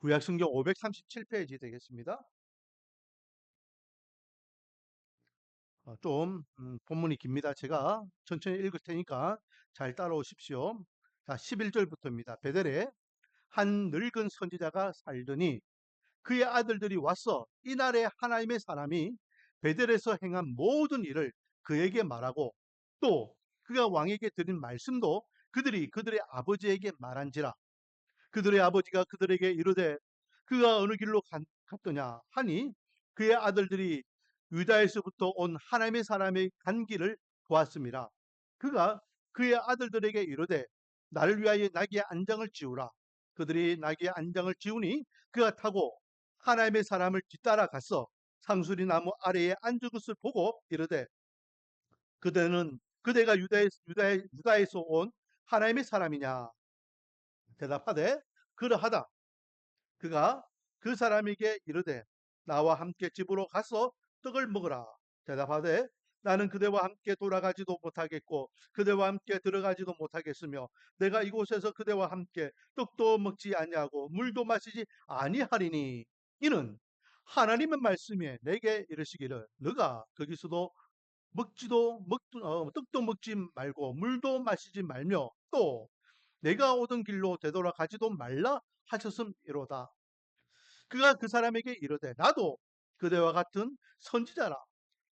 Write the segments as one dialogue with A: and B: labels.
A: 구약성경 537페이지 되겠습니다. 본문이 깁니다. 제가 천천히 읽을 테니까 잘 따라오십시오. 자, 11절부터입니다. 베델에 한 늙은 선지자가 살더니 그의 아들들이 와서 이날에 하나님의 사람이 베델에서 행한 모든 일을 그에게 말하고 또 그가 왕에게 드린 말씀도 그들이 그들의 아버지에게 말한지라. 그들의 아버지가 그들에게 이르되 그가 어느 길로 갔더냐 하니 그의 아들들이 유다에서부터 온 하나님의 사람의 간 길을 보았습니다. 그가 그의 아들들에게 이르되 나를 위하여 나귀의 안장을 지우라. 그들이 나귀의 안장을 지우니 그가 타고 하나님의 사람을 뒤따라 가서 상수리 나무 아래에 앉은 것을 보고 이르되 그대가 유다에서 온 하나님의 사람이냐. 대답하되 그러하다. 그가 그 사람에게 이르되 나와 함께 집으로 가서 떡을 먹으라. 대답하되 나는 그대와 함께 돌아가지도 못하겠고 그대와 함께 들어가지도 못하겠으며 내가 이곳에서 그대와 함께 떡도 먹지 아니하고 물도 마시지 아니하리니 이는 하나님의 말씀에 내게 이르시기를 너가 거기서도 떡도 먹지 말고 물도 마시지 말며 또 내가 오던 길로 되돌아가지도 말라 하셨음이로다. 그가 그 사람에게 이르되 나도 그대와 같은 선지자라.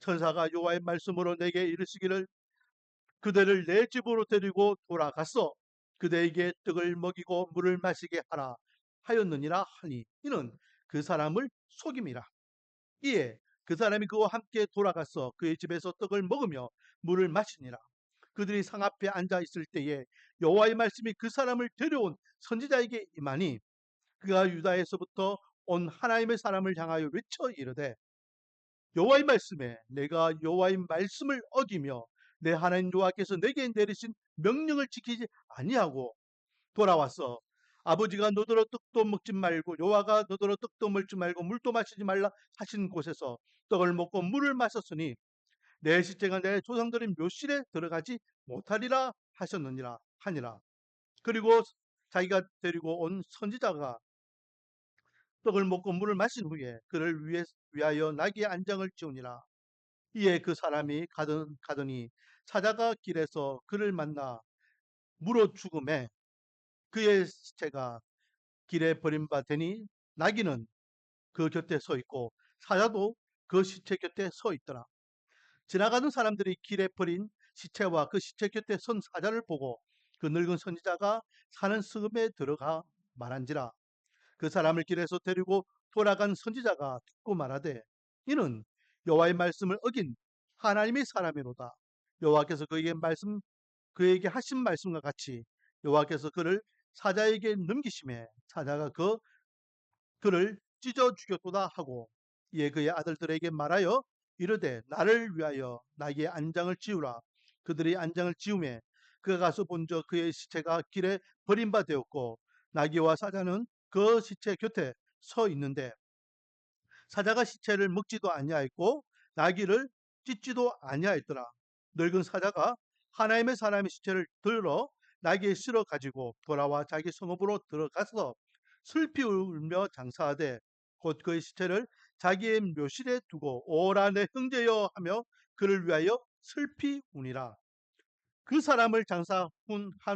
A: 천사가 여호와의 말씀으로 내게 이르시기를 그대를 내 집으로 데리고 돌아가서 그대에게 떡을 먹이고 물을 마시게 하라 하였느니라 하니 이는 그 사람을 속임이라. 이에 그 사람이 그와 함께 돌아가서 그의 집에서 떡을 먹으며 물을 마시니라. 그들이 상 앞에 앉아 있을 때에 여호와의 말씀이 그 사람을 데려온 선지자에게 임하니 그가 유다에서부터 온 하나님의 사람을 향하여 외쳐 이르되 여호와의 말씀에 내가 여호와의 말씀을 어기며 내 하나님 여호와께서 내게 내리신 명령을 지키지 아니하고 돌아와서 아버지가 너더러 떡도 먹지 말고 여호와가 너더러 떡도 먹지 말고 물도 마시지 말라 하신 곳에서 떡을 먹고 물을 마셨으니 내 시체가 내 조상들의 묘실에 들어가지 못하리라 하셨느니라 하니라. 그리고 자기가 데리고 온 선지자가 떡을 먹고 물을 마신 후에 그를 위하여 나귀의 안장을 지우니라. 이에 그 사람이 가더니 사자가 길에서 그를 만나 물어 죽음에 그의 시체가 길에 버림받으니 나귀는 그 곁에 서 있고 사자도 그 시체 곁에 서 있더라. 지나가는 사람들이 길에 버린 시체와 그 시체 곁에 선 사자를 보고 그 늙은 선지자가 사는 성읍에 들어가 말한지라. 그 사람을 길에서 데리고 돌아간 선지자가 듣고 말하되 이는 여호와의 말씀을 어긴 하나님의 사람이로다. 여호와께서 그에게 하신 말씀과 같이 여호와께서 그를 사자에게 넘기심에 사자가 그를 찢어 죽였도다 하고 이에 그의 아들들에게 말하여 이르되 나를 위하여 나귀의 안장을 지우라. 그들이 안장을 지우매 그가 가서 본저 그의 시체가 길에 버림받았고 나귀와 사자는 그 시체 곁에 서 있는데 사자가 시체를 먹지도 아니하였고 나귀를 찢지도 아니하였더라. 늙은 사자가 하나님의 사람의 시체를 들어 나귀에 실어 가지고 돌아와 자기 성읍으로 들어가서 슬피 울며 장사하되 곧 그의 시체를 자기의 묘실에 두고 오라 내 형제여 하며 그를 위하여 슬피 우니라. 그 사람을 장사한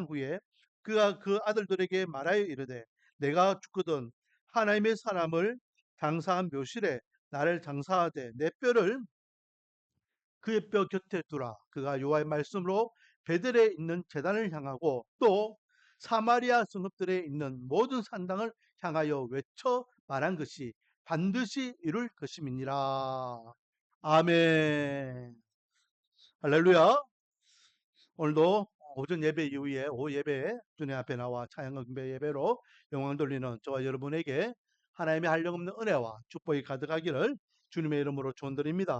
A: 후에 그가 그 아들들에게 말하여 이르되 내가 죽거든 하나님의 사람을 장사한 묘실에 나를 장사하되 내 뼈를 그의 뼈 곁에 두라. 그가 여호와의 말씀으로 베델에 있는 제단을 향하고 또 사마리아 성읍들에 있는 모든 산당을 향하여 외쳐 말한 것이 반드시 이룰 것임이니라. 아멘. 할렐루야. 오늘도 오전 예배 이후에 오후 예배에 주님 앞에 나와 찬양 경배 예배로 영광 돌리는 저와 여러분에게 하나님의 한량없는 은혜와 축복이 가득하기를 주님의 이름으로 축원드립니다.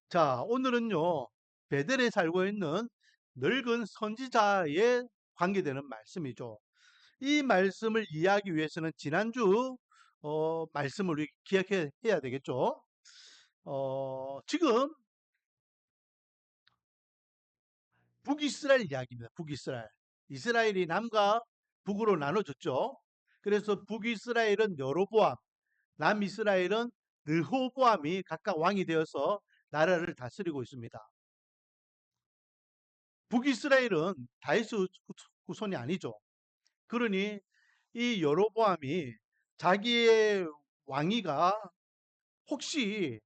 A: 자, 오늘은요 베델에 살고 있는 늙은 선지자에 관계되는 말씀이죠. 이 말씀을 이해하기 위해서는 지난주 말씀을 우리 기억해야 되겠죠. 지금 북이스라엘 이야기입니다. 북이스라엘. 이스라엘이 남과 북으로 나눠졌죠. 그래서 북이스라엘은 여로보암, 남이스라엘은 르호보암이 각각 왕이 되어서 나라를 다스리고 있습니다. 북이스라엘은 다윗의 후손이 아니죠. 그러니 이 여로보암이 자기의 왕위가 혹시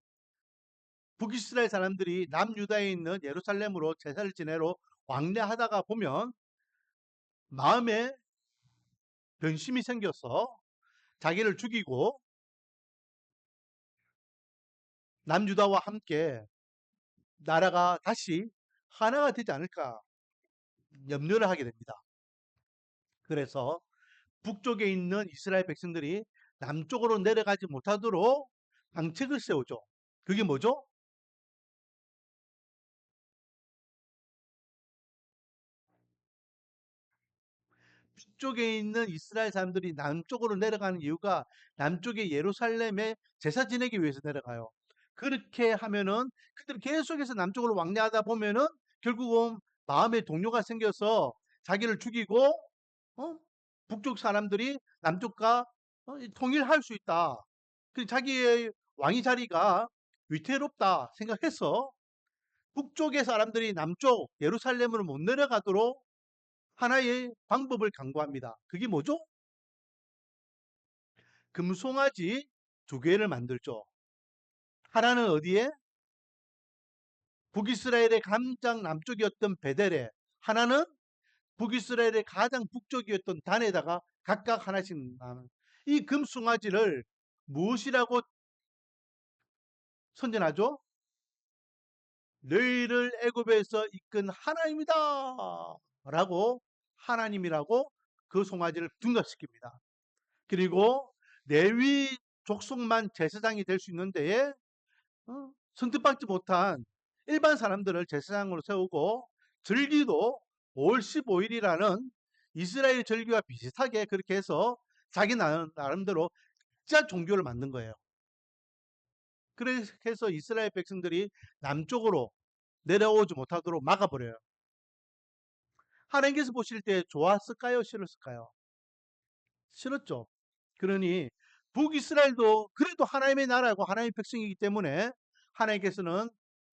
A: 북이스라엘 사람들이 남유다에 있는 예루살렘으로 제사를 지내러 왕래하다가 보면 마음에 변심이 생겨서 자기를 죽이고 남유다와 함께 나라가 다시 하나가 되지 않을까 염려를 하게 됩니다. 그래서 북쪽에 있는 이스라엘 백성들이 남쪽으로 내려가지 못하도록 방책을 세우죠. 그게 뭐죠? 북쪽에 있는 이스라엘 사람들이 남쪽으로 내려가는 이유가 남쪽의 예루살렘에 제사 지내기 위해서 내려가요. 그렇게 하면은 그들이 계속해서 남쪽으로 왕래하다 보면은 결국은 마음의 동요가 생겨서 자기를 죽이고 어? 북쪽 사람들이 남쪽과 통일할 수 있다. 그 자기의 왕위 자리가 위태롭다 생각해서 북쪽의 사람들이 남쪽 예루살렘으로 못 내려가도록 하나의 방법을 강구합니다. 그게 뭐죠? 금송아지 두 개를 만들죠. 하나는 어디에? 북이스라엘의 가장 남쪽이었던 베델에, 하나는 북이스라엘의 가장 북쪽이었던 단에다가 각각 하나씩 나는 이 금송아지를 무엇이라고 선전하죠? 너희를 애굽에서 이끈 하나님이다 라고 하나님이라고 그 송아지를 등극시킵니다. 그리고 레위 족속만 제사장이 될 수 있는 데에 선택받지 못한 일반 사람들을 제사장으로 세우고 절기도 5월 15일이라는 이스라엘 절기와 비슷하게 그렇게 해서 자기 나름대로 진짜 종교를 만든 거예요. 그렇게 해서 이스라엘 백성들이 남쪽으로 내려오지 못하도록 막아버려요. 하나님께서 보실 때 좋았을까요? 싫었을까요? 싫었죠. 그러니 북이스라엘도 그래도 하나님의 나라고 하나님의 백성이기 때문에 하나님께서는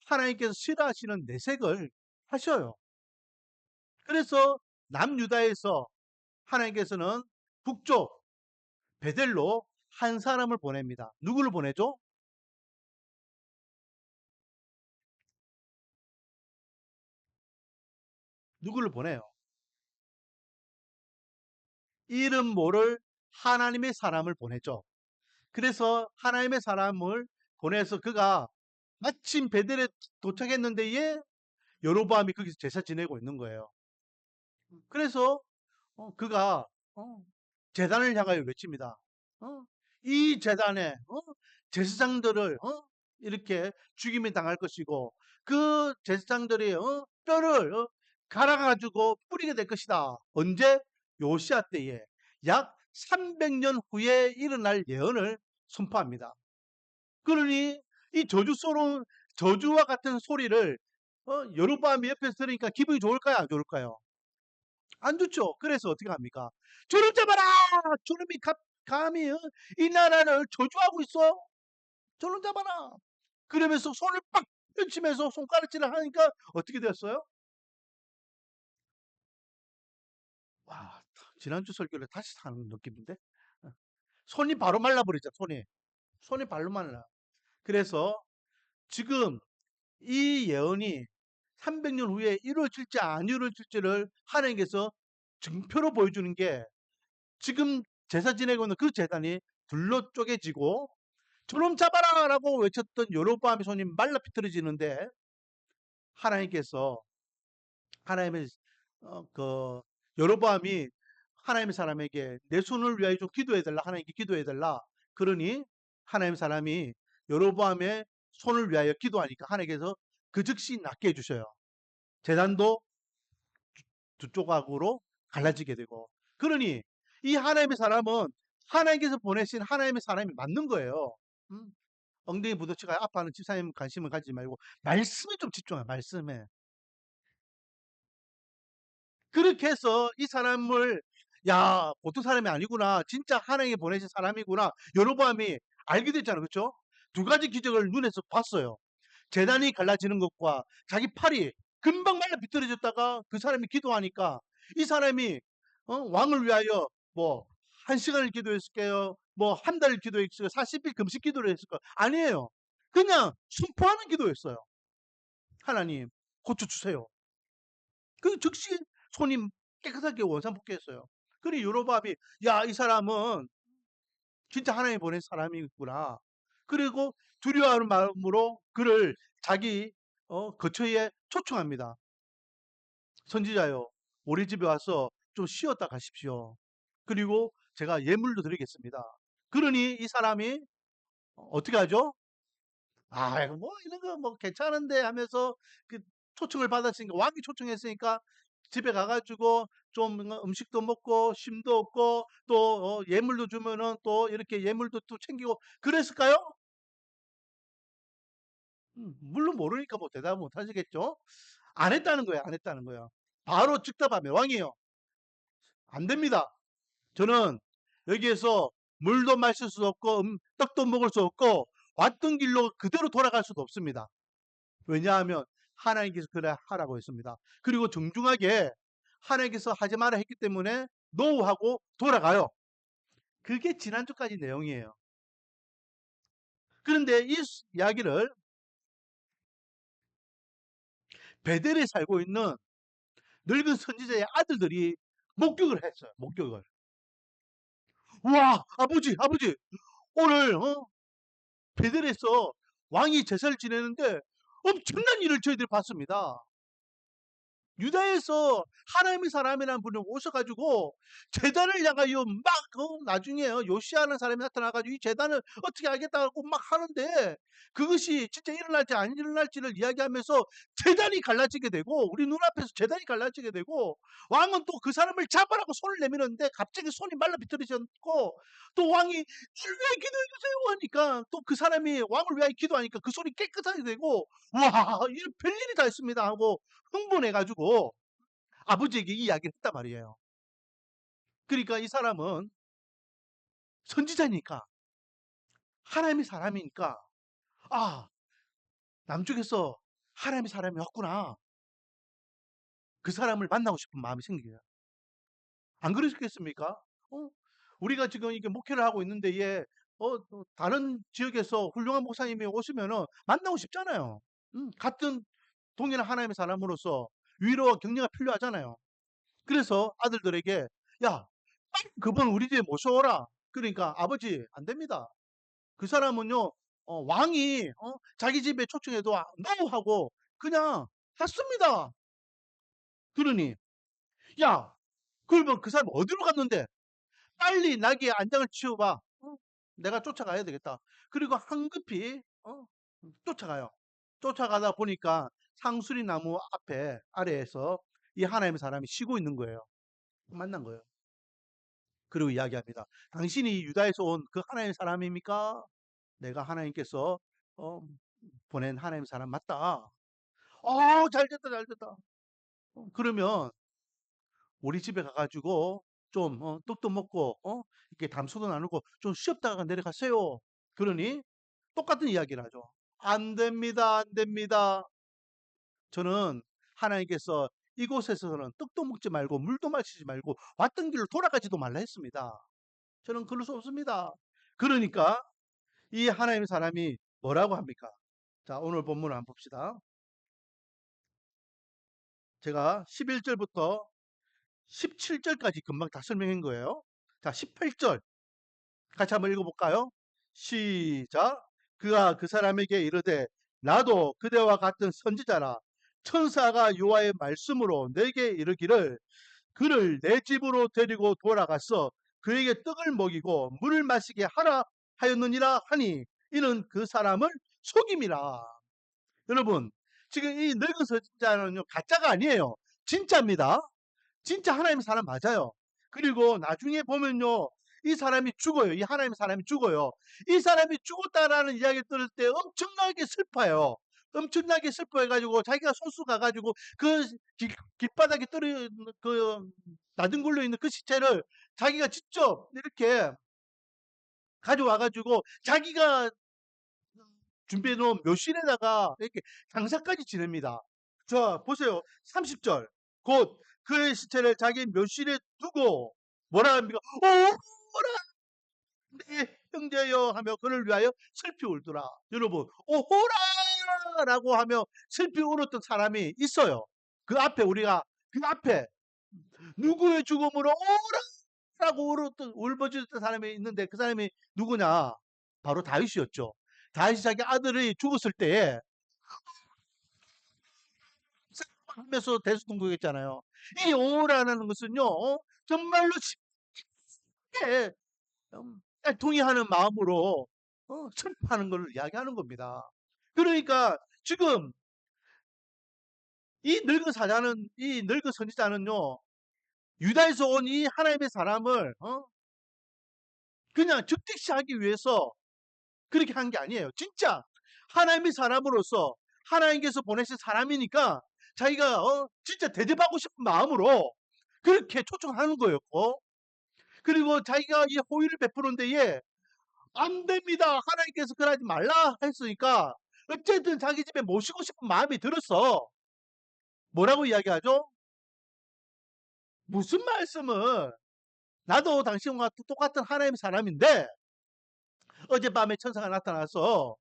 A: 하나님께서 싫어하시는 내색을 하셔요. 그래서 남유다에서 하나님께서는 북쪽 베델로 한 사람을 보냅니다. 누구를 보내죠? 누구를 보내요? 이름 모를 하나님의 사람을 보내죠. 그래서 하나님의 사람을 보내서 그가 마침 베델에 도착했는데 여로보암이 거기서 제사 지내고 있는 거예요. 그래서 그가 어, 제단을 향하여 외칩니다. 어, 이 제단에 제사장들을 이렇게 죽임이 당할 것이고 그 제사장들이 뼈를 갈아가지고 뿌리게 될 것이다. 언제? 요시아 때에 약 300년 후에 일어날 예언을 선포합니다. 그러니 이 저주스러운 저주와 같은 소리를 여로보암이 옆에서 들으니까 기분이 좋을까요? 안 좋을까요? 안 좋죠. 그래서 어떻게 합니까? 저놈 잡아라! 저놈이 감히 이 나라를 저주하고 있어. 저놈 잡아라! 그러면서 손을 빡 펼치면서 손가락질을 하니까 어떻게 됐어요? 와, 지난주 설교를 다시 사는 느낌인데? 어, 손이 바로 말라버리죠, 손이. 손이 발로 말라. 그래서 지금 이 예언이 300년 후에 이루어질지 안 이루어질지를 하나님께서 증표로 보여주는 게 지금 제사 지내고 있는 그 제단이 둘로 쪼개지고 저놈 잡아라라고 외쳤던 여로보암의 손이 말라 비틀어지는데 하나님께서 하나님의 그 여로보암이 하나님의 사람에게 내 손을 위하여 좀 기도해 달라 하나님께 기도해 달라 그러니 하나님의 사람이 여로보암의 손을 위하여 기도하니까 하나님께서 그 즉시 낫게 해주셔요. 재단도 두 조각으로 갈라지게 되고 그러니 이 하나님의 사람은 하나님께서 보내신 하나님의 사람이 맞는 거예요. 음? 엉덩이 부딪혀가 아파하는 집사님 관심을 가지지 말고 말씀에 좀 집중해 말씀에. 그렇게 해서 이 사람을 야, 보통 사람이 아니구나. 진짜 하나님이 보내신 사람이구나. 여로보암이 알게 됐잖아요. 그렇죠? 두 가지 기적을 눈에서 봤어요. 재단이 갈라지는 것과 자기 팔이 금방 말라 비틀어졌다가 그 사람이 기도하니까 이 사람이 왕을 위하여 뭐 1시간을 기도했을까요? 뭐 한 달을 기도했을까요? 40일 금식 기도를 했을까요? 아니에요. 그냥 순포하는 기도였어요. 하나님 고쳐주세요. 그 즉시 손이 깨끗하게 원상복귀했어요. 그리고 여로보암이 야, 이 사람은 진짜 하나님 보낸 사람이구나. 그리고 두려워하는 마음으로 그를 자기 거처에 초청합니다. 선지자요, 우리 집에 와서 좀 쉬었다 가십시오. 그리고 제가 예물도 드리겠습니다. 그러니 이 사람이 어떻게 하죠? 아, 뭐 이런 거 뭐 괜찮은데 하면서 그 초청을 받았으니까, 왕이 초청했으니까 집에 가가지고 좀 음식도 먹고 쉼도 얻고 또 예물도 주면은 또 이렇게 예물도 또 챙기고 그랬을까요? 물론 모르니까 뭐 대답 못 하시겠죠? 안 했다는 거예요. 안 했다는 거예요. 바로 즉답하면 왕이요, 안 됩니다. 저는 여기에서 물도 마실 수 없고 떡도 먹을 수 없고 왔던 길로 그대로 돌아갈 수도 없습니다. 왜냐하면 하나님께서 그래 하라고 했습니다. 그리고 정중하게 하나님께서 하지 마라 했기 때문에 노하고 돌아가요. 그게 지난주까지 내용이에요. 그런데 이 이야기를 베델에 살고 있는 늙은 선지자의 아들들이 목격을 했어요. 목격을. 와, 아버지, 아버지, 오늘 베델에서 왕이 제사를 지내는데 엄청난 일을 저희들이 봤습니다. 유다에서 하나님의 사람이라는 분이 오셔가지고 제단을 향하여 막 나중에요, 요시아라는 사람이 나타나가지고 이 제단을 어떻게 하겠다고 막 하는데 그것이 진짜 일어날지 안 일어날지를 이야기하면서 제단이 갈라지게 되고 우리 눈앞에서 제단이 갈라지게 되고 왕은 또 그 사람을 잡으라고 손을 내미는데 갑자기 손이 말라 비틀어졌고 또 왕이 주를 위해 기도해 주세요 하니까 또 그 사람이 왕을 위하여 기도하니까 그 손이 깨끗하게 되고 와, 이런 별일이 다 있습니다 하고 흥분해가지고 아버지에게 이 이야기를 했단 말이에요. 그러니까 이 사람은 선지자니까 하나님의 사람이니까 아, 남쪽에서 하나님의 사람이 왔구나. 그 사람을 만나고 싶은 마음이 생겨요. 안 그러셨겠습니까? 어? 우리가 지금 이게 목회를 하고 있는데 다른 지역에서 훌륭한 목사님이 오시면은 만나고 싶잖아요. 같은 동일한 하나님의 사람으로서 위로와 격려가 필요하잖아요. 그래서 아들들에게 야, 빨리 그분 우리 집에 모셔오라. 그러니까 아버지 안 됩니다. 그 사람은요, 왕이 자기 집에 초청해도 노 하고 그냥 했습니다. 그러니 야, 그러면 그 사람 어디로 갔는데 빨리 나귀의 안장을 치워봐. 내가 쫓아가야 되겠다. 그리고 황급히 쫓아가요. 쫓아가다 보니까 상수리 나무 앞에 아래에서 이 하나님의 사람이 쉬고 있는 거예요. 만난 거예요. 그리고 이야기합니다. 당신이 유다에서 온 그 하나님의 사람입니까? 내가 하나님께서 어, 보낸 하나님의 사람 맞다. 잘 됐다, 잘 됐다. 그러면 우리 집에 가가지고 좀 떡도 먹고 이렇게 담소도 나누고 좀 쉬었다가 내려가세요. 그러니 똑같은 이야기를 하죠. 안 됩니다, 안 됩니다. 저는 하나님께서 이곳에서는 떡도 먹지 말고 물도 마시지 말고 왔던 길로 돌아가지도 말라 했습니다. 저는 그럴 수 없습니다. 그러니까 이 하나님의 사람이 뭐라고 합니까? 자, 오늘 본문을 한번 봅시다. 제가 11절부터 17절까지 금방 다 설명한 거예요. 자, 18절 같이 한번 읽어볼까요? 시작. 그가 그 사람에게 이르되 나도 그대와 같은 선지자라. 천사가 여호와의 말씀으로 내게 이르기를 그를 내 집으로 데리고 돌아가서 그에게 떡을 먹이고 물을 마시게 하라 하였느니라 하니 이는 그 사람을 속임이라. 여러분, 지금 이 늙은 선지자는요 가짜가 아니에요. 진짜입니다. 진짜 하나님의 사람 맞아요. 그리고 나중에 보면요, 이 사람이 죽어요. 이 하나님의 사람이 죽어요. 이 사람이 죽었다라는 이야기를 들을 때 엄청나게 슬퍼요. 엄청나게 슬퍼해가지고 자기가 소수 가가지고 그 길바닥에 나뒹굴려 있는 그 시체를 자기가 직접 이렇게 가져와가지고 자기가 준비해 놓은 묘실에다가 이렇게 장사까지 지냅니다. 자, 보세요. 30절. 곧 그의 시체를 자기 묘실에 두고 뭐라 합니까? 오라 내 형제여 하며 그를 위하여 슬피 울더라. 여러분, 오호라 라고 하며 슬피 울었던 사람이 있어요. 그 앞에 누구의 죽음으로 오라라고 울부짖었던 사람이 있는데 그 사람이 누구냐? 바로 다윗이었죠. 다윗이 자기 아들이 죽었을 때에 하면서 대수통곡했잖아요. 이 오라는 것은요, 정말로 쉽게 동의하는 마음으로 슬퍼하는 걸 이야기하는 겁니다. 그러니까 지금 이 늙은 선지자는요, 유다에서 온 이 하나님의 사람을 그냥 즉택시하기 위해서 그렇게 한 게 아니에요. 진짜 하나님의 사람으로서 하나님께서 보내신 사람이니까 자기가 진짜 대접하고 싶은 마음으로 그렇게 초청하는 거였고, 그리고 자기가 이 호의를 베푸는 데에 안 됩니다. 하나님께서 그러지 말라 했으니까 어쨌든 자기 집에 모시고 싶은 마음이 들었어. 뭐라고 이야기하죠? 무슨 말씀을, 나도 당신과 똑같은 하나님의 사람인데 어젯밤에 천사가 나타나서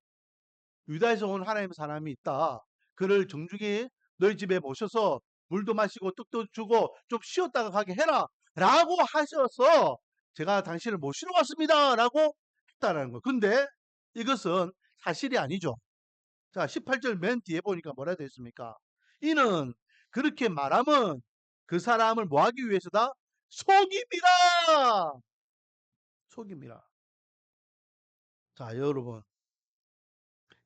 A: 유다에서 온 하나님의 사람이 있다. 그를 정중히 너희 집에 모셔서 물도 마시고 떡도 주고 좀 쉬었다가 가게 해라. 라고 하셔서 제가 당신을 모시러 왔습니다. 라고 했다라는 거예요. 근데 이것은 사실이 아니죠. 자, 18절 맨 뒤에 보니까 뭐라 되어 있습니까? 이는 그렇게 말하면 그 사람을 뭐 하기 위해서다? 속임이라! 속임이라. 자, 여러분.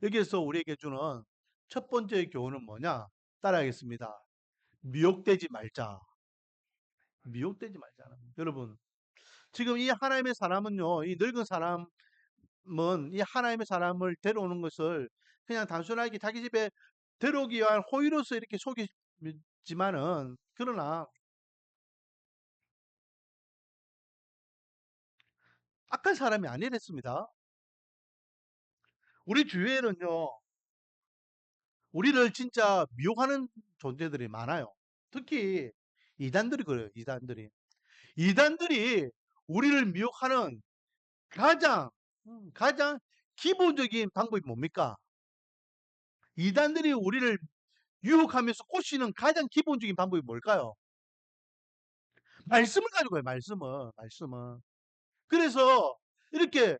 A: 여기에서 우리에게 주는 첫 번째 교훈은 뭐냐? 따라하겠습니다. 미혹되지 말자. 미혹되지 말자. 여러분, 지금 이 하나님의 사람은요, 이 늙은 사람은 이 하나님의 사람을 데려오는 것을 그냥 단순하게 자기 집에 데려오기 위한 호의로서 이렇게 속이지만은, 그러나 악한 사람이 아니랬습니다. 우리 주위에는요, 우리를 진짜 미혹하는 존재들이 많아요. 특히 이단들이 그래요, 이단들이. 이단들이 우리를 미혹하는 가장, 가장 기본적인 방법이 뭡니까? 이단들이 우리를 유혹하면서 꼬시는 가장 기본적인 방법이 뭘까요? 말씀을 가지고 해요, 말씀을. 그래서 이렇게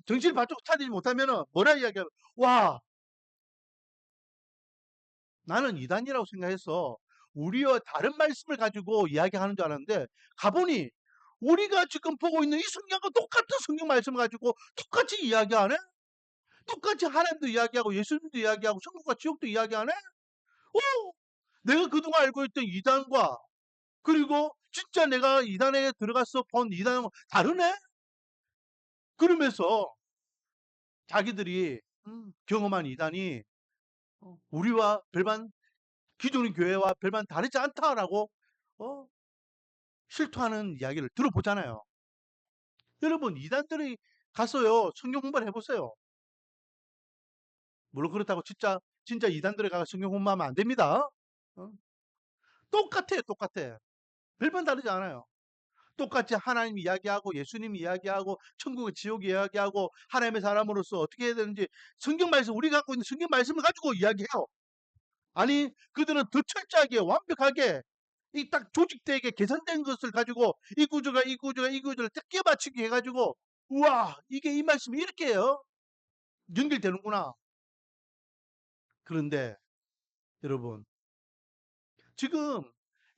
A: 정신을 바짝 차리지 못하면은 뭐라 이야기하면, 와, 나는 이단이라고 생각해서 우리와 다른 말씀을 가지고 이야기하는 줄 알았는데 가보니 우리가 지금 보고 있는 이 성경과 똑같은 성경 말씀을 가지고 똑같이 이야기하네? 똑같이 하나님도 이야기하고 예수님도 이야기하고 천국과 지옥도 이야기하네? 오! 내가 그동안 알고 있던 이단과 그리고 진짜 내가 이단에 들어가서 본 이단과 다르네? 그러면서 자기들이 경험한 이단이 우리와 별반 기존의 교회와 별반 다르지 않다라고 어, 실토하는 이야기를 들어보잖아요. 여러분 이단들이 가서요 성경 공부를 해보세요. 물론 그렇다고 진짜 이단들에 가서 성경 공부하면 안 됩니다. 어? 똑같아요, 똑같아. 별반 다르지 않아요. 똑같이 하나님 이야기하고 예수님 이야기하고 천국의 지옥 이야기하고 하나님의 사람으로서 어떻게 해야 되는지 성경 말씀 우리 갖고 있는 성경 말씀을 가지고 이야기해요. 아니 그들은 더 철저하게 완벽하게 이 딱 조직되게 계산된 것을 가지고 이 구조를 딱 끼워 맞추기 해가지고 우와 이게 이 말씀이 이렇게 해요. 연결되는구나. 그런데 여러분 지금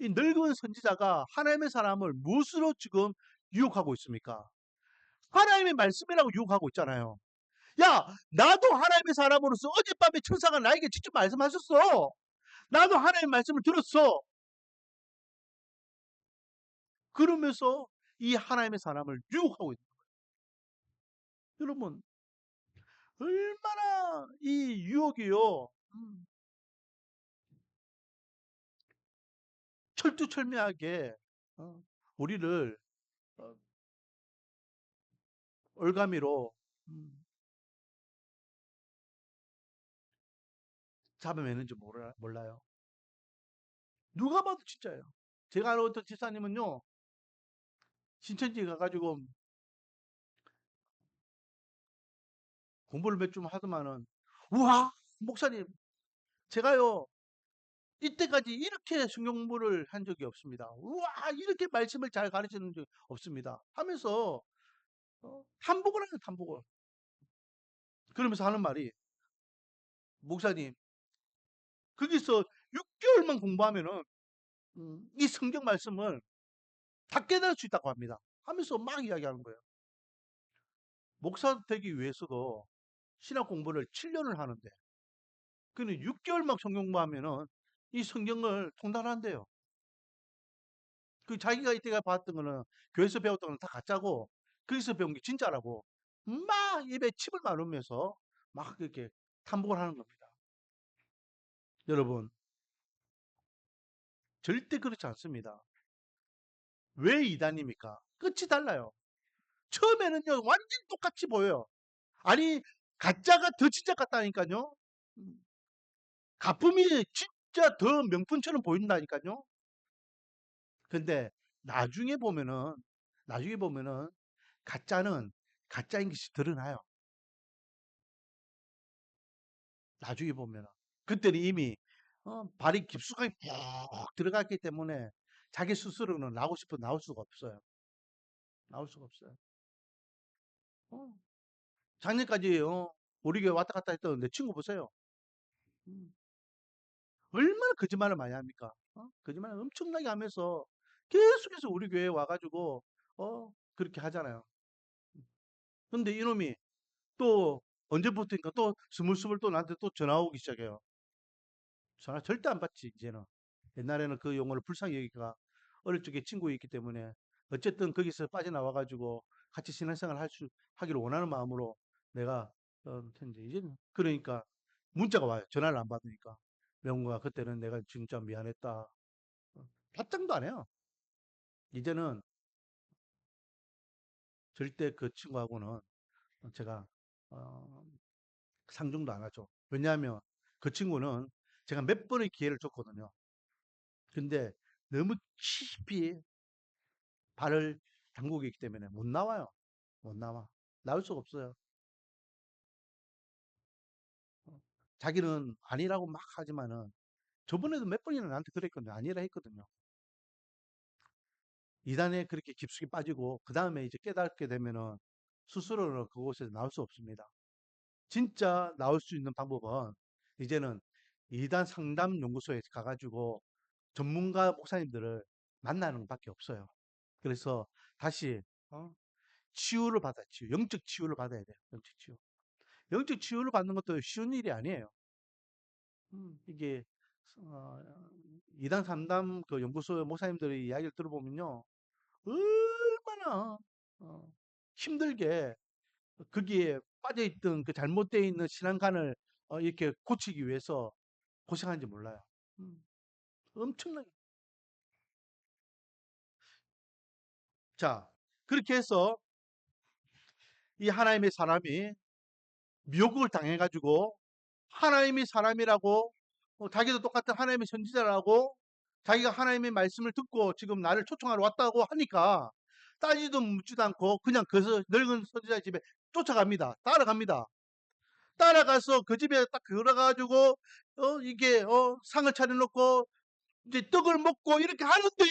A: 이 늙은 선지자가 하나님의 사람을 무엇으로 지금 유혹하고 있습니까? 하나님의 말씀이라고 유혹하고 있잖아요. 야, 나도 하나님의 사람으로서 어젯밤에 천사가 나에게 직접 말씀하셨어. 나도 하나님의 말씀을 들었어. 그러면서 이 하나님의 사람을 유혹하고 있는 거예요. 여러분, 얼마나 이 유혹이요. 음, 철두철미하게 우리를 어, 올가미로 음, 잡아내는지 몰라요. 누가 봐도 진짜예요. 제가 아는 어떤 집사님은요, 신천지 가가지고 공부를 몇 좀 하더만은, 우와, 목사님, 제가요, 이때까지 이렇게 성경 공부를 한 적이 없습니다. 우와, 이렇게 말씀을 잘 가르치는 적이 없습니다. 하면서, 탐복을 하는 탐복을. 그러면서 하는 말이, 목사님, 거기서 6개월만 공부하면은, 이 성경 말씀을 다 깨달을 수 있다고 합니다. 하면서 막 이야기하는 거예요. 목사 되기 위해서도 신학 공부를 7년을 하는데, 그는 6개월만 성경 공부하면은 이 성경을 통달한대요. 그 자기가 이때가 봤던 거는 교회에서 배웠던 거는 다 가짜고 거기서 배운 게 진짜라고 막 입에 침을 마르면서 막 그렇게 탐복을 하는 겁니다. 여러분, 절대 그렇지 않습니다. 왜 이단입니까? 끝이 달라요. 처음에는요, 완전 똑같이 보여요. 아니, 가짜가 더 진짜 같다니까요. 가품이 진짜 더 명품처럼 보인다니까요. 근데 나중에 보면은, 나중에 보면은, 가짜는 가짜인 것이 드러나요. 나중에 보면은. 그때는 이미, 발이 깊숙하게 푹 들어갔기 때문에 자기 스스로는 나오고 싶어 나올 수가 없어요. 나올 수가 없어요. 어, 작년까지, 우리 교회 왔다 갔다 했던 내 친구 보세요. 음, 얼마나 거짓말을 많이 합니까? 거짓말을 엄청나게 하면서 계속해서 우리 교회에 와가지고, 그렇게 하잖아요. 근데 이놈이 또 언제부터인가 또 스물스물 또 나한테 또 전화 오기 시작해요. 전화 절대 안 받지, 이제는. 옛날에는 그 용어를 불쌍히 여기가 어릴 적에 친구가 있기 때문에 어쨌든 거기서 빠져나와가지고 같이 신앙생활 하기를 원하는 마음으로 내가, 했는데 이제는 그러니까 문자가 와요. 전화를 안 받으니까. 명구가 그때는 내가 진짜 미안했다. 답장도 안 해요. 이제는 절대 그 친구하고는 제가, 어, 상종도 안 하죠. 왜냐하면 그 친구는 제가 몇 번의 기회를 줬거든요. 근데 너무 깊이 발을 담그고 있기 때문에 못 나와요. 못 나와. 나올 수가 없어요. 자기는 아니라고 막 하지만은 저번에도 몇 번이나 나한테 그랬거든요. 아니라 했거든요. 이단에 그렇게 깊숙이 빠지고 그 다음에 이제 깨닫게 되면은 스스로는 그곳에서 나올 수 없습니다. 진짜 나올 수 있는 방법은 이제는 이단 상담 연구소에 가가지고 전문가 목사님들을 만나는 것밖에 없어요. 그래서 다시, 치유를 받아, 치유. 영적 치유를 받아야 돼요. 영적 치유. 영적 치유를 받는 것도 쉬운 일이 아니에요. 이게, 어, 이단 삼담 그 연구소 목사님들의 이야기를 들어보면요. 얼마나, 어, 힘들게 거기에 빠져있던 그 잘못되어 있는 신앙관을 이렇게 고치기 위해서 고생하는지 몰라요. 음, 엄청나게. 자, 그렇게 해서 이 하나님의 사람이 미혹을 당해가지고 하나님이 사람이라고, 자기도 똑같은 하나님의 선지자라고 자기가 하나님의 말씀을 듣고 지금 나를 초청하러 왔다고 하니까 따지도 묻지도 않고 그냥 그 늙은 선지자 집에 쫓아갑니다. 따라갑니다. 따라가서 그 집에 딱 들어가가지고 이게 상을 차려놓고 이제 떡을 먹고 이렇게 하는데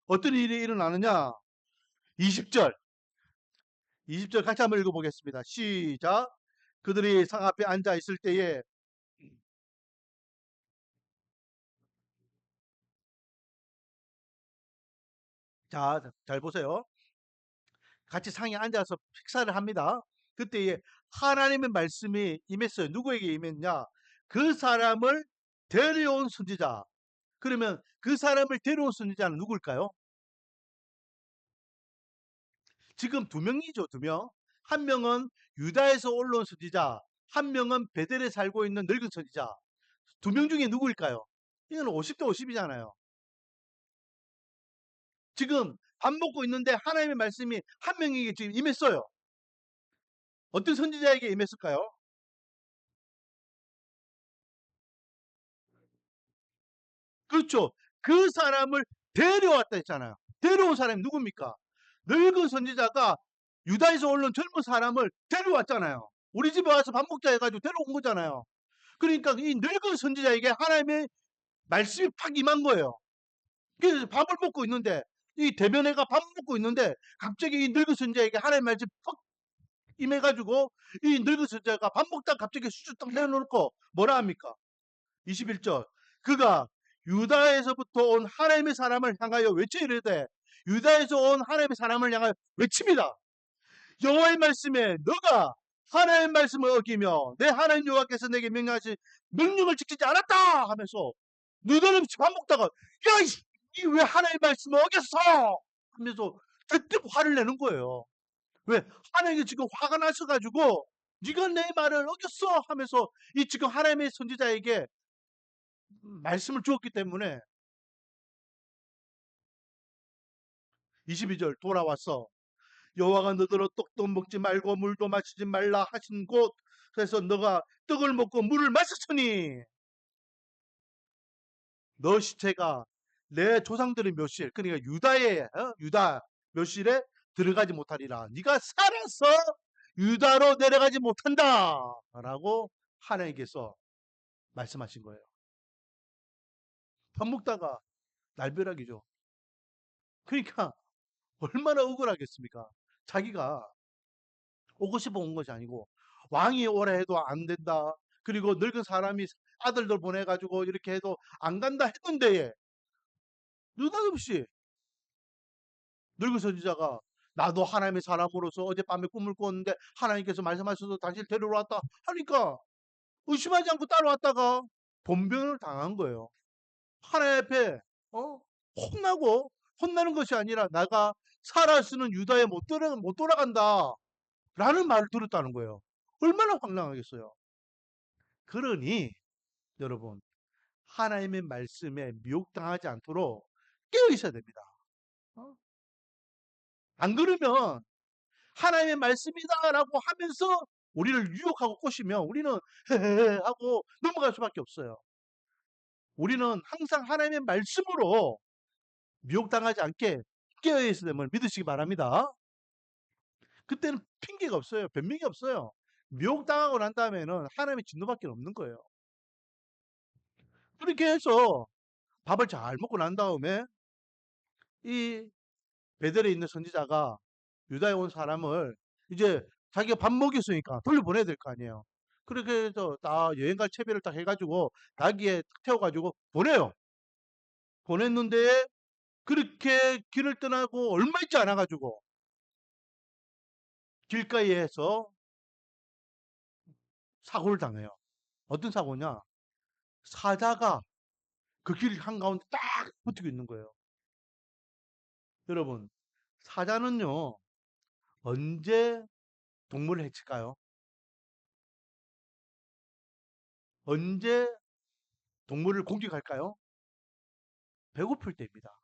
A: 어떤 일이 일어나느냐? 20절 20절 같이 한번 읽어보겠습니다. 시작. 그들이 상 앞에 앉아 있을 때에, 자, 잘 보세요. 같이 상에 앉아서 식사를 합니다. 그때에 하나님의 말씀이 임했어요. 누구에게 임했냐? 그 사람을 데려온 선지자. 그러면 그 사람을 데려온 선지자는 누굴까요? 지금 두 명이죠, 두 명. 한 명은 유다에서 올라온 선지자, 한 명은 베델에 살고 있는 늙은 선지자. 두 명 중에 누구일까요? 이건 50대 50이잖아요. 지금 밥 먹고 있는데 하나님의 말씀이 한 명에게 지금 임했어요. 어떤 선지자에게 임했을까요? 그렇죠. 그 사람을 데려왔다 했잖아요. 데려온 사람이 누굽니까? 늙은 선지자가 유다에서 올라온 젊은 사람을 데려왔잖아요. 우리 집에 와서 밥 먹자 해가지고 데려온 거잖아요. 그러니까 이 늙은 선지자에게 하나님의 말씀이 팍 임한 거예요. 그래서 밥을 먹고 있는데 이 대변회가 밥 먹고 있는데 갑자기 이 늙은 선지자에게 하나님의 말씀이 팍 임해가지고 이 늙은 선지자가 밥 먹다가 갑자기 수주 딱 내놓고 뭐라 합니까? 21절 그가 유다에서부터 온 하나님의 사람을 향하여 외쳐 이르되 유다에서 온 하나님의 사람을 향하여 외칩니다. 여호와의 말씀에 너가 하나님의 말씀을 어기며 내 하나님 여호와께서 내게 명령하신 명령을 지키지 않았다 하면서 느닷없이 밥 먹다가 야 이 왜 하나님의 말씀을 어겼어 하면서 그때 화를 내는 거예요. 왜 하나님이 지금 화가 나셔가지고 네가 내 말을 어겼어 하면서 이 지금 하나님의 선지자에게 말씀을 주었기 때문에 22절 돌아왔어. 여호와가 너더러 떡도 먹지 말고 물도 마시지 말라 하신 곳 그래서 너가 떡을 먹고 물을 마셨으니 너 시체가 내 조상들의 묘실 그러니까 유다의 유다 묘실에 들어가지 못하리라. 네가 살아서 유다로 내려가지 못한다 라고 하나님께서 말씀하신 거예요. 밥 먹다가 날벼락이죠. 그러니까 얼마나 억울하겠습니까? 자기가 오고 싶어 온 것이 아니고 왕이 오라 해도 안 된다. 그리고 늙은 사람이 아들들 보내가지고 이렇게 해도 안 간다 했는데 느닷없이 늙은 선지자가 나도 하나님의 사람으로서 어젯밤에 꿈을 꿨는데 하나님께서 말씀하셔서 당신을 데리러 왔다 하니까 의심하지 않고 따라왔다가 본변을 당한 거예요. 하나님 앞에 혼나고 혼나는 것이 아니라 내가 살아 쓰는 유다에 못 돌아간다 라는 말을 들었다는 거예요. 얼마나 황당하겠어요. 그러니 여러분 하나님의 말씀에 미혹당하지 않도록 깨어 있어야 됩니다. 어? 안 그러면 하나님의 말씀이다라고 하면서 우리를 유혹하고 꼬시면 우리는 헤헤헤 하고 넘어갈 수밖에 없어요. 우리는 항상 하나님의 말씀으로 미혹당하지 않게 깨어 있어야 됨을 믿으시기 바랍니다. 그때는 핑계가 없어요. 변명이 없어요. 미혹당하고 난 다음에는 하나님의 진노밖에 없는 거예요. 그렇게 해서 밥을 잘 먹고 난 다음에 이 베델에 있는 선지자가 유다에 온 사람을 이제 자기가 밥 먹였으니까 돌려보내야 될 거 아니에요. 그렇게 해서 다 여행 갈 채비를 딱 해가지고 나귀에 태워가지고 보내요. 보냈는데 그렇게 길을 떠나고 얼마 있지 않아가지고 길가에서 사고를 당해요. 어떤 사고냐? 사자가 그 길 한가운데 딱 붙고 있는 거예요. 여러분, 사자는요, 언제 동물을 해칠까요? 언제 동물을 공격할까요? 배고플 때입니다.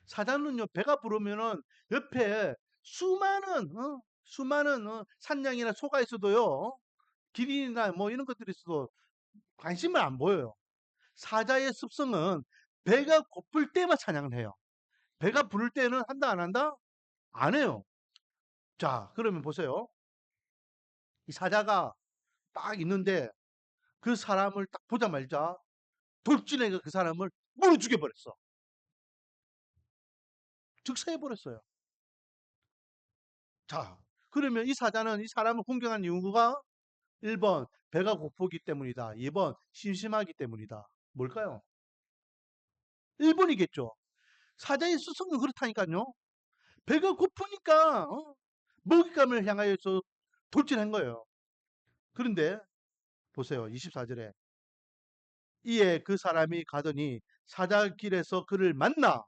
A: 사자는요, 배가 부르면은 옆에 수많은 산양이나 소가 있어도요, 기린이나 뭐 이런 것들이 있어도 관심을 안 보여요. 사자의 습성은 배가 고플 때만 사냥을 해요. 배가 부를 때는 한다, 안 한다? 안 해요. 자, 그러면 보세요. 이 사자가 딱 있는데 그 사람을 딱 보자마자 돌진해가 그 사람을 물어 죽여버렸어. 즉사해버렸어요. 자, 그러면 이 사자는 이 사람을 공격한 이유가 1번 배가 고프기 때문이다. 2번 심심하기 때문이다. 뭘까요? 1번이겠죠. 사자의 수성은 그렇다니까요. 배가 고프니까 먹잇감을 향하여서 돌진한 거예요. 그런데 보세요. 24절에 이에 그 사람이 가더니 사자길에서 그를 만나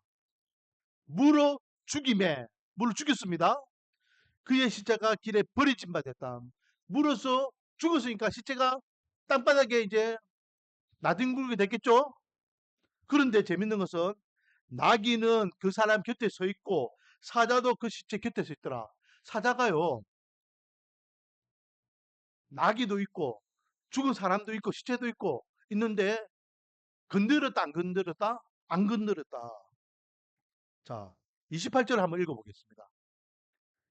A: 물어 죽임에 물어 죽였습니다. 그의 시체가 길에 버려진 바 됐다. 물어서 죽었으니까 시체가 땅바닥에 이제 나뒹굴게 됐겠죠? 그런데 재밌는 것은 나귀는 그 사람 곁에 서 있고 사자도 그 시체 곁에 서 있더라. 사자가요, 나귀도 있고 죽은 사람도 있고 시체도 있고 있는데 건드렸다 안 건드렸다? 안 건드렸다. 자, 28절 한번 읽어보겠습니다.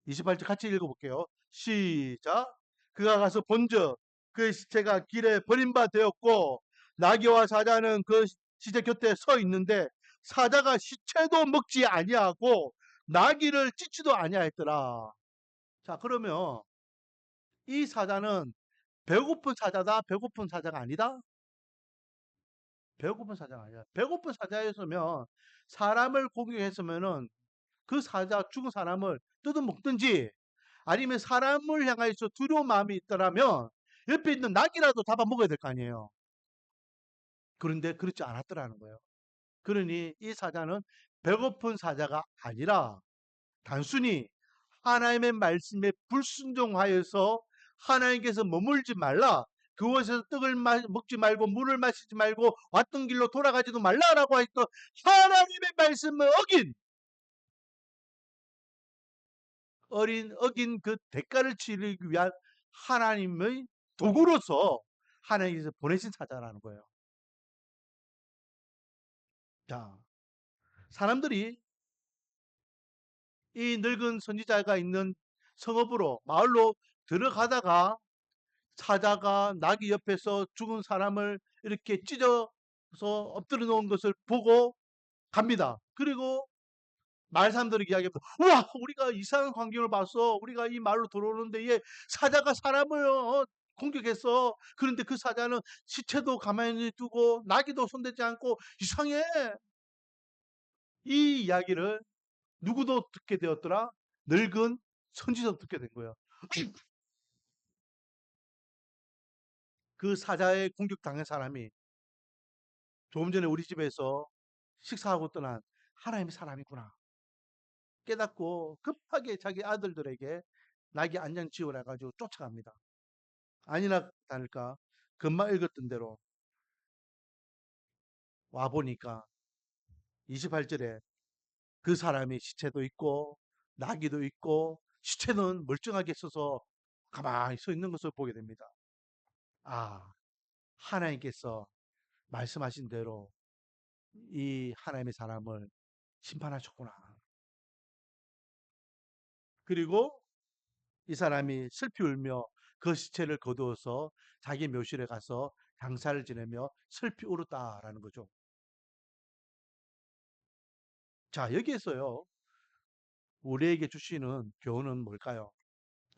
A: 28절 같이 읽어볼게요. 시작. 그가 가서 본즉 그 시체가 길에 버린 바 되었고 나귀와 사자는 그 시체 곁에 서 있는데 사자가 시체도 먹지 아니하고 나귀를 찢지도 아니하였더라. 자, 그러면 이 사자는 배고픈 사자다, 배고픈 사자가 아니다? 배고픈 사자가 아니라 배고픈 사자였으면 사람을 공격했으면은 그 사자 죽은 사람을 뜯어먹든지 아니면 사람을 향하여서 두려운 마음이 있더라면 옆에 있는 낙이라도 잡아먹어야 될 거 아니에요. 그런데 그렇지 않았더라는 거예요. 그러니 이 사자는 배고픈 사자가 아니라 단순히 하나님의 말씀에 불순종하여서 하나님께서 머물지 말라. 그곳에서 떡을 먹지 말고 물을 마시지 말고 왔던 길로 돌아가지도 말라라고 했던 하나님의 말씀을 어긴 그 대가를 치르기 위한 하나님의 도구로서 하나님께서 보내신 사자라는 거예요. 자, 사람들이 이 늙은 선지자가 있는 성읍으로 마을로 들어가다가 사자가 나귀 옆에서 죽은 사람을 이렇게 찢어서 엎드려 놓은 것을 보고 갑니다. 그리고 마을 사람들에게 이야기합니다. 우와, 우리가 이상한 광경을 봤어. 우리가 이 마을로 들어오는 데에 사자가 사람을 공격했어. 그런데 그 사자는 시체도 가만히 두고 나귀도 손대지 않고 이상해. 이 이야기를 누구도 듣게 되었더라? 늙은 선지자도 듣게 된 거예요. 그 사자의 공격당한 사람이 조금 전에 우리 집에서 식사하고 떠난 하나님의 사람이구나 깨닫고 급하게 자기 아들들에게 나귀 안장 지어라 가지고 쫓아갑니다. 아니나 다를까 금방 읽었던 대로 와 보니까 28절에 그 사람의 시체도 있고 나귀도 있고 시체는 멀쩡하게 서서 가만히 서 있는 것을 보게 됩니다. 아, 하나님께서 말씀하신 대로 이 하나님의 사람을 심판하셨구나. 그리고 이 사람이 슬피 울며 그 시체를 거두어서 자기 묘실에 가서 장사를 지내며 슬피 울었다라는 거죠. 자, 여기에서요, 우리에게 주시는 교훈은 뭘까요?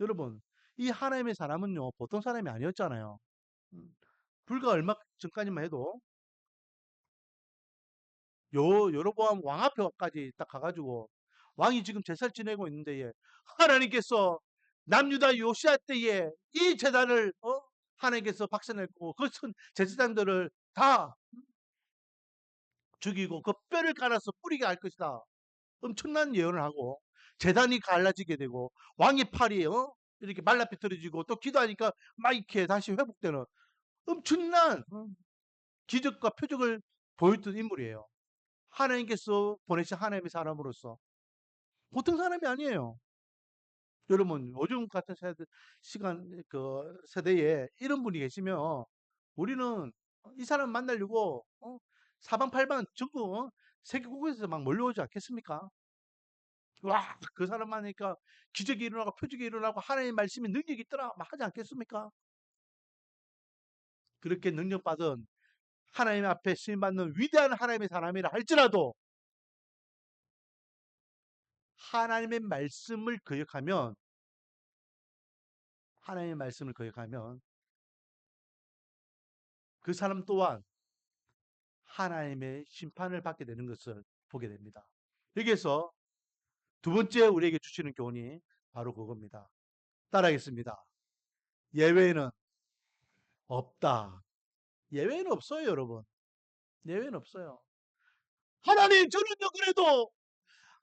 A: 여러분, 이 하나님의 사람은요, 보통 사람이 아니었잖아요. 음, 불과 얼마 전까지만 해도 여로보암 왕 앞에까지 딱 가가지고 왕이 지금 제사를 지내고 있는데 하나님께서 남유다 요시아 때에 이 재단을 하나님께서 박살냈고 그 제사장들을 다 죽이고 그 뼈를 깔아서 뿌리게 할 것이다. 엄청난 예언을 하고 재단이 갈라지게 되고 왕의 팔이 이렇게 말라비틀어지고 또 기도하니까 막 이렇게 다시 회복되는 엄청난 기적과 표적을 보였던 인물이에요. 하나님께서 보내신 하나님의 사람으로서 보통 사람이 아니에요. 여러분 요즘 같은 세대에 이런 분이 계시면 우리는 이 사람 만나려고 사방팔방 전국 세계 곳곳에서 막 몰려오지 않겠습니까? 와, 그 사람 만나니까 기적이 일어나고 표적이 일어나고 하나님의 말씀이 능력이 있더라 막 하지 않겠습니까? 그렇게 능력받은 하나님 앞에 쓰임받는 위대한 하나님의 사람이라 할지라도 하나님의 말씀을 거역하면 하나님의 말씀을 거역하면 그 사람 또한 하나님의 심판을 받게 되는 것을 보게 됩니다. 여기에서 두 번째 우리에게 주시는 교훈이 바로 그겁니다. 따라하겠습니다. 예외는 없다. 예외는 없어요, 여러분. 예외는 없어요. 하나님, 저는요, 그래도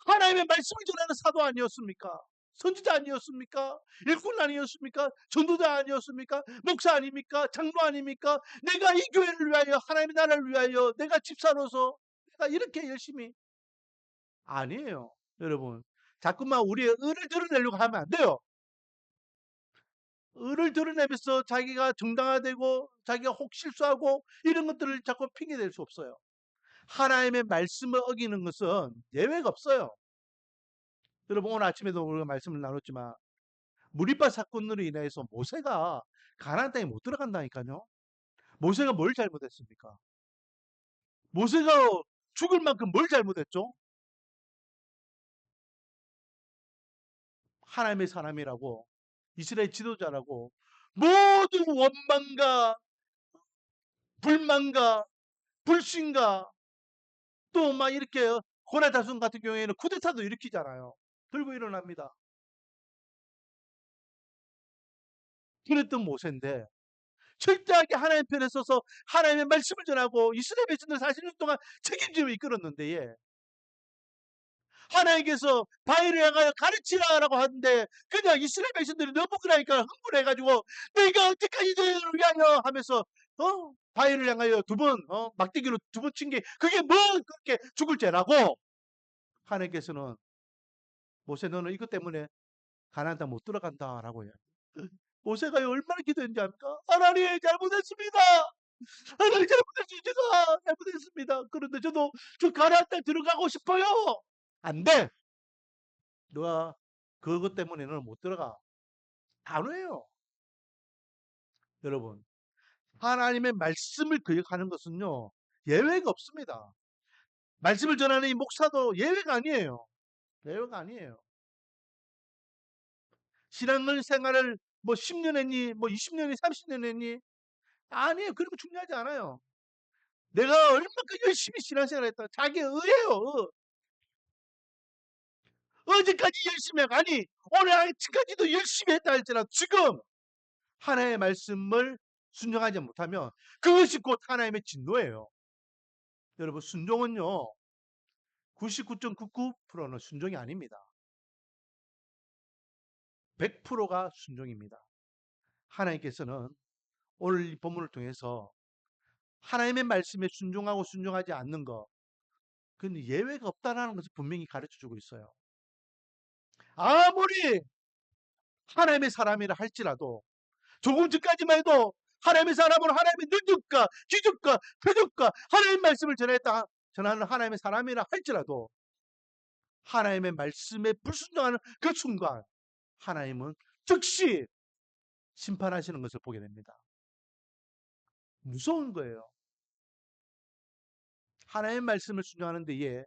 A: 하나님의 말씀을 전하는 사도 아니었습니까? 선지자 아니었습니까? 일꾼 아니었습니까? 전도자 아니었습니까? 목사 아닙니까? 장로 아닙니까? 내가 이 교회를 위하여, 하나님의 나라를 위하여, 내가 집사로서 내가 이렇게 열심히. 아니에요. 여러분, 자꾸만 우리의 의를 드러내려고 하면 안 돼요. 의를 드러내면서 자기가 정당화되고 자기가 혹 실수하고 이런 것들을 자꾸 핑계댈 수 없어요. 하나님의 말씀을 어기는 것은 예외가 없어요. 여러분, 오늘 아침에도 우리가 말씀을 나눴지만 무리바 사건으로 인해서 모세가 가나안 땅에 못 들어간다니까요. 모세가 뭘 잘못했습니까? 모세가 죽을 만큼 뭘 잘못했죠? 하나님의 사람이라고, 이스라엘 지도자라고 모든 원망과 불만과 불신과 또 막 이렇게 고라다순 같은 경우에는 쿠데타도 일으키잖아요. 들고 일어납니다. 그랬던 모세인데 철저하게 하나님 편에 서서 하나님의 말씀을 전하고 이스라엘 백성들 40년 동안 책임지고 이끌었는데, 예. 하나님께서 바위를 향하여 가르치라라고 하는데 그냥 이스라엘 백성들이 너무 그러니까 흥분해가지고 내가 어떻게까지 너희를 위하여 하면서 바위를 향하여 두 번 막대기로 두 번 친 게 그게 뭐 그렇게 죽을 죄라고. 하나님께서는 모세 너는 이것 때문에 가나안 땅 못 들어간다라고 해요. 모세가 얼마나 기도했는지 압니까? 하나님 잘못했습니다. 하나님 잘못했습니다. 잘못했습니다. 그런데 저도 저 가나안 땅 들어가고 싶어요. 안 돼. 너가 그것 때문에 너는 못 들어가. 안 해요. 여러분, 하나님의 말씀을 기억하는 것은요, 예외가 없습니다. 말씀을 전하는 이 목사도 예외가 아니에요. 예외가 아니에요. 신앙을 생활을 뭐 10년 했니, 뭐 20년이 30년 했니? 아니에요. 그런 거 중요하지 않아요. 내가 얼마큼 열심히 신앙생활 했다. 자기 의예요. 어제까지 열심히 하고, 아니, 오늘 아침까지도 열심히 했다 할지라도 지금 하나님의 말씀을 순종하지 못하면 그것이 곧 하나님의 진노예요. 여러분, 순종은요 99.99%는 순종이 아닙니다. 100%가 순종입니다. 하나님께서는 오늘 이 본문을 통해서 하나님의 말씀에 순종하고 순종하지 않는 것, 그건 예외가 없다는 것을 분명히 가르쳐주고 있어요. 아무리 하나님의 사람이라 할지라도 조금 전까지만 해도 하나님의 사람으로 하나님의 능력과 기적과 표적과 하나님의 말씀을 전하는 하나님의 사람이라 할지라도 하나님의 말씀에 불순종하는 그 순간 하나님은 즉시 심판하시는 것을 보게 됩니다. 무서운 거예요. 하나님의 말씀을 순종하는 데에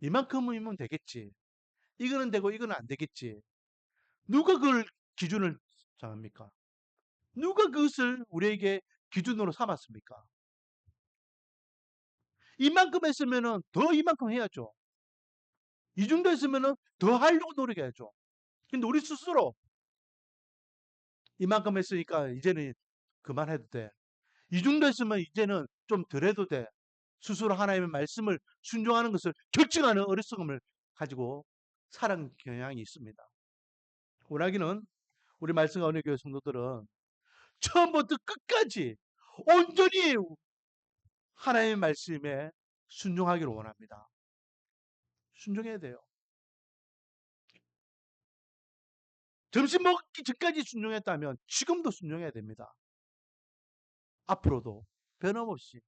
A: 이만큼이면 되겠지. 이거는 되고 이거는 안 되겠지. 누가 그걸 기준을 정합니까? 누가 그것을 우리에게 기준으로 삼았습니까? 이만큼 했으면 더 이만큼 해야죠. 이 정도 했으면 더 하려고 노력해야죠. 근데 우리 스스로 이만큼 했으니까 이제는 그만해도 돼. 이 정도 했으면 이제는 좀 덜 해도 돼. 스스로 하나님의 말씀을 순종하는 것을 결정하는 어리석음을 가지고 살아가는 경향이 있습니다. 원하기는 우리 말씀 어느 교회 성도들은 처음부터 끝까지 온전히 하나님의 말씀에 순종하기를 원합니다. 순종해야 돼요. 점심 먹기 전까지 순종했다면 지금도 순종해야 됩니다. 앞으로도 변함없이.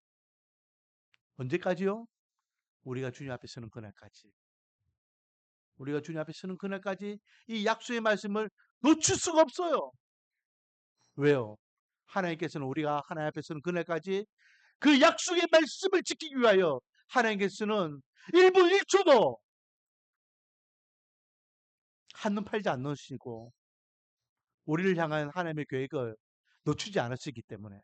A: 언제까지요? 우리가 주님 앞에 서는 그날까지. 우리가 주님 앞에 서는 그날까지 이 약속의 말씀을 놓칠 수가 없어요. 왜요? 하나님께서는 우리가 하나님 앞에 서는 그날까지 그 약속의 말씀을 지키기 위하여 하나님께서는 1분 1초도 한눈 팔지 않으시고 우리를 향한 하나님의 계획을 놓치지 않으시기 때문에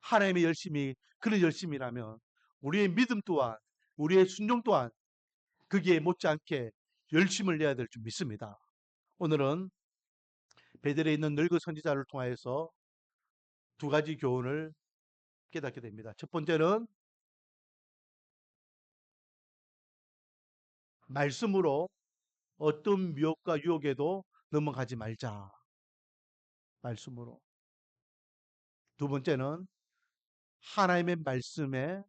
A: 하나님의 열심이 그런 열심이라면 우리의 믿음 또한 우리의 순종 또한 거기에 못지않게 열심을 내야 될 줄 믿습니다. 오늘은 베델에 있는 늙은 선지자를 통하여서 두 가지 교훈을 깨닫게 됩니다. 첫 번째는 말씀으로 어떤 미혹과 유혹에도 넘어가지 말자. 말씀으로. 두 번째는 하나님의 말씀에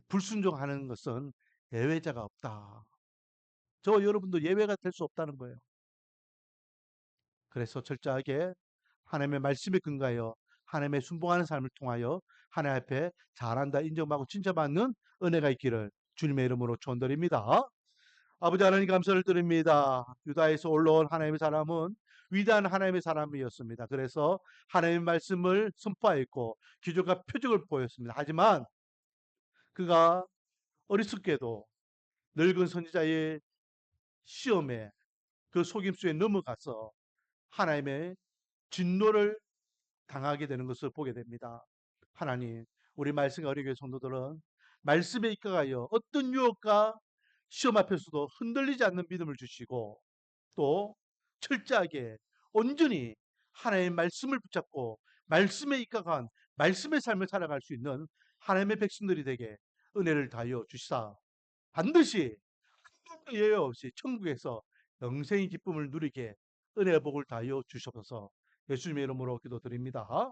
A: 불순종하는 것은 예외자가 없다. 저 여러분도 예외가 될 수 없다는 거예요. 그래서 철저하게 하나님의 말씀에 근거하여 하나님의 순종하는 삶을 통하여 하나님 앞에 잘한다 인정받고 칭찬받는 은혜가 있기를 주님의 이름으로 축원드립니다. 아버지 하나님 감사를 드립니다. 유다에서 올라온 하나님의 사람은 위대한 하나님의 사람이었습니다. 그래서 하나님의 말씀을 선포하였고 기적과 표적을 보였습니다. 하지만 그가 어리석게도 늙은 선지자의 시험에 그 속임수에 넘어가서 하나님의 진노를 당하게 되는 것을 보게 됩니다. 하나님, 우리 말씀 어리교회 성도들은 말씀에 입각하여 어떤 유혹과 시험 앞에서도 흔들리지 않는 믿음을 주시고 또 철저하게 온전히 하나님의 말씀을 붙잡고 말씀에 입각한 말씀의 삶을 살아갈 수 있는 하나님의 백성들이 되게 은혜를 다하여 주시사 반드시 예외 없이 천국에서 영생의 기쁨을 누리게 은혜의 복을 다하여 주시옵소서. 예수님의 이름으로 기도드립니다.